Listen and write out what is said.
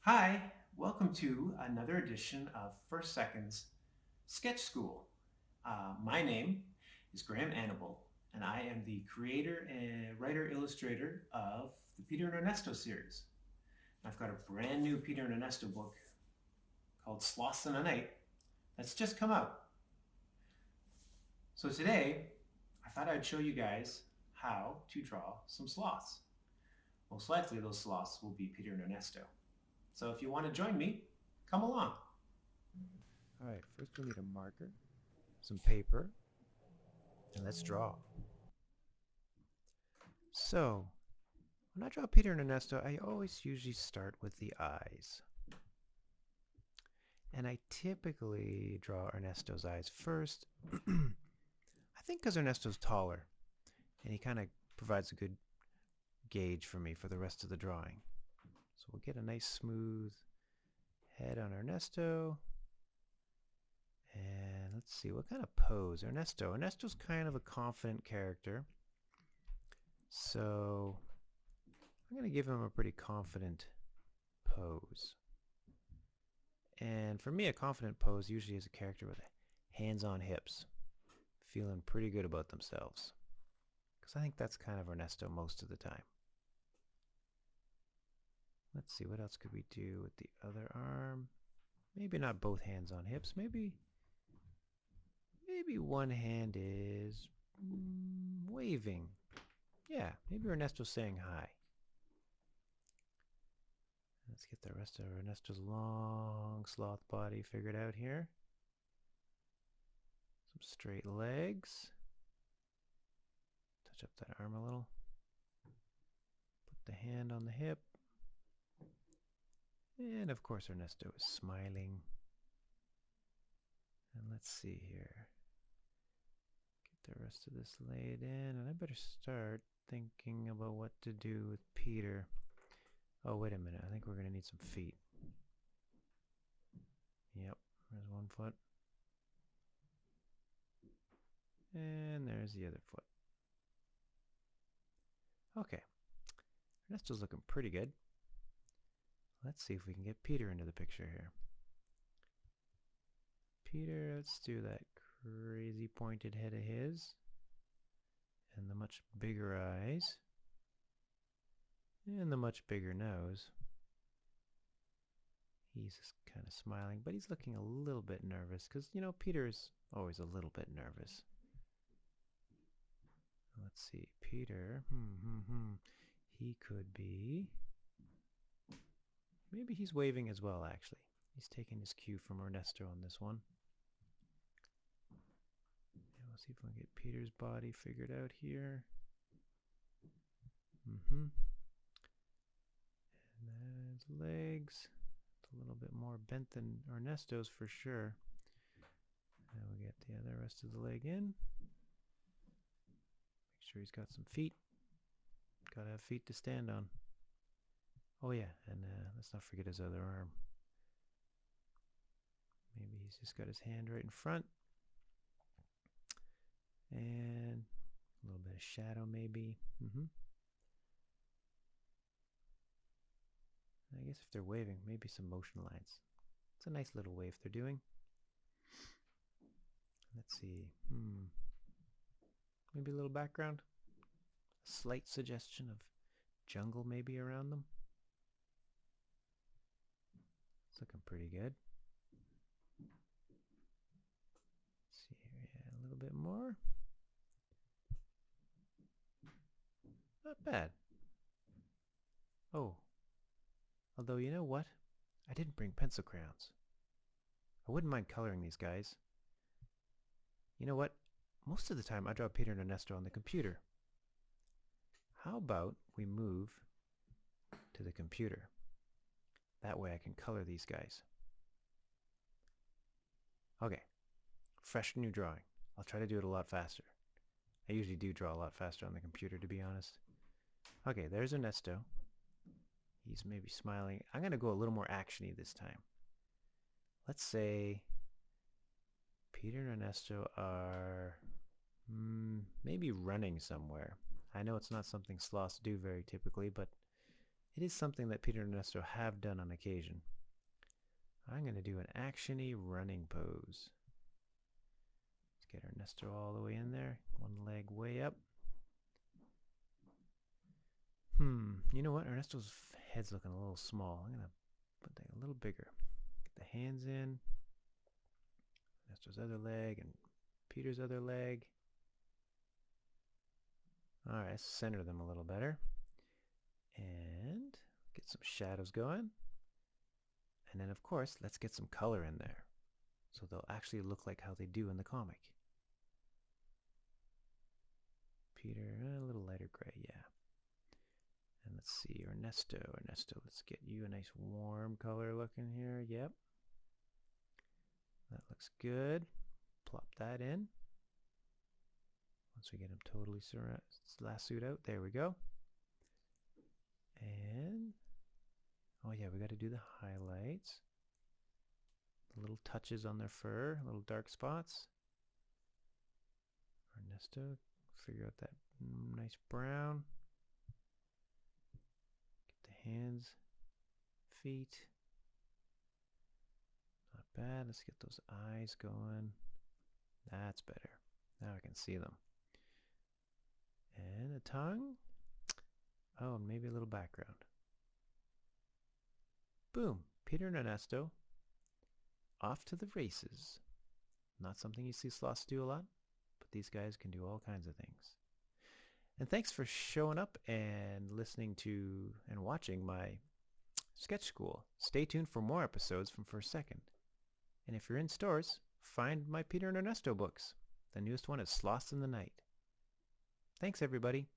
Hi, welcome to another edition of First Seconds Sketch School. My name is Graham Annable, and I am the creator and writer-illustrator of the Peter and Ernesto series. I've got a brand new Peter and Ernesto book called Sloths in a Night that's just come out. So today, I thought I'd show you guys how to draw some sloths. Most likely those sloths will be Peter and Ernesto. So if you want to join me, come along. All right, first we need a marker, some paper, and let's draw. So, when I draw Peter and Ernesto, I always usually start with the eyes. And I typically draw Ernesto's eyes first. I think because Ernesto's taller, and he kind of provides a good gauge for me for the rest of the drawing. So we'll get a nice smooth head on Ernesto. And let's see, what kind of pose? Ernesto's kind of a confident character. So I'm going to give him a pretty confident pose. And for me, a confident pose usually is a character with hands on hips, feeling pretty good about themselves. Because I think that's kind of Ernesto most of the time. Let's see, what else could we do with the other arm? Maybe not both hands on hips. Maybe one hand is waving. Yeah, maybe Ernesto's saying hi. Let's get the rest of Ernesto's long sloth body figured out here. Some straight legs. Touch up that arm a little. Put the hand on the hip. And of course Ernesto is smiling. And let's see here. Get the rest of this laid in. And I better start thinking about what to do with Peter. Oh, wait a minute. I think we're going to need some feet. Yep, there's one foot. And there's the other foot. Okay. Ernesto's looking pretty good. Let's see if we can get Peter into the picture here. Peter, let's do that crazy pointed head of his. And the much bigger eyes. And the much bigger nose. He's kind of smiling, but he's looking a little bit nervous because, you know, Peter's always a little bit nervous. Let's see, Peter, he could be, maybe he's waving as well, actually. He's taking his cue from Ernesto on this one. And we'll see if we can get Peter's body figured out here. And then his legs. It's a little bit more bent than Ernesto's for sure. And we get the other rest of the leg in. Make sure he's got some feet. Gotta have feet to stand on. Oh yeah, and let's not forget his other arm. Maybe he's just got his hand right in front. And a little bit of shadow maybe. I guess if they're waving, maybe some motion lines. It's a nice little wave they're doing. Let's see. Maybe a little background. A slight suggestion of jungle maybe around them. It's looking pretty good. Let's see here, yeah, a little bit more. Not bad. Oh, although you know what? I didn't bring pencil crayons. I wouldn't mind coloring these guys. You know what? Most of the time I draw Peter and Ernesto on the computer. How about we move to the computer? That way I can color these guys. Okay, fresh new drawing. I'll try to do it a lot faster. I usually do draw a lot faster on the computer, to be honest. Okay, there's Ernesto. He's maybe smiling. I'm going to go a little more actiony this time. Let's say Peter and Ernesto are maybe running somewhere. I know it's not something sloths do very typically, but It is something that Peter and Ernesto have done on occasion. I'm going to do an action-y running pose. Let's get Ernesto all the way in there. One leg way up. You know what? Ernesto's head's looking a little small. I'm going to put that a little bigger. Get the hands in. Ernesto's other leg and Peter's other leg. All right, center them a little better. And get some shadows going. And then, of course, let's get some color in there, so they'll actually look like how they do in the comic. Peter, a little lighter gray, yeah. And let's see, Ernesto, let's get you a nice warm color looking here. Yep. That looks good. Plop that in. Once we get him totally lassoed out, there we go. And, oh yeah, we got to do the highlights. The little touches on their fur, little dark spots. Ernesto, figure out that nice brown. Get the hands, feet. Not bad. Let's get those eyes going. That's better. Now I can see them. And the tongue. Oh, and maybe a little background. Boom. Peter and Ernesto off to the races. Not something you see sloths do a lot, but these guys can do all kinds of things. And thanks for showing up and listening to and watching my sketch school. Stay tuned for more episodes from First Second. And if you're in stores, find my Peter and Ernesto books. The newest one is Sloths in the Night. Thanks, everybody.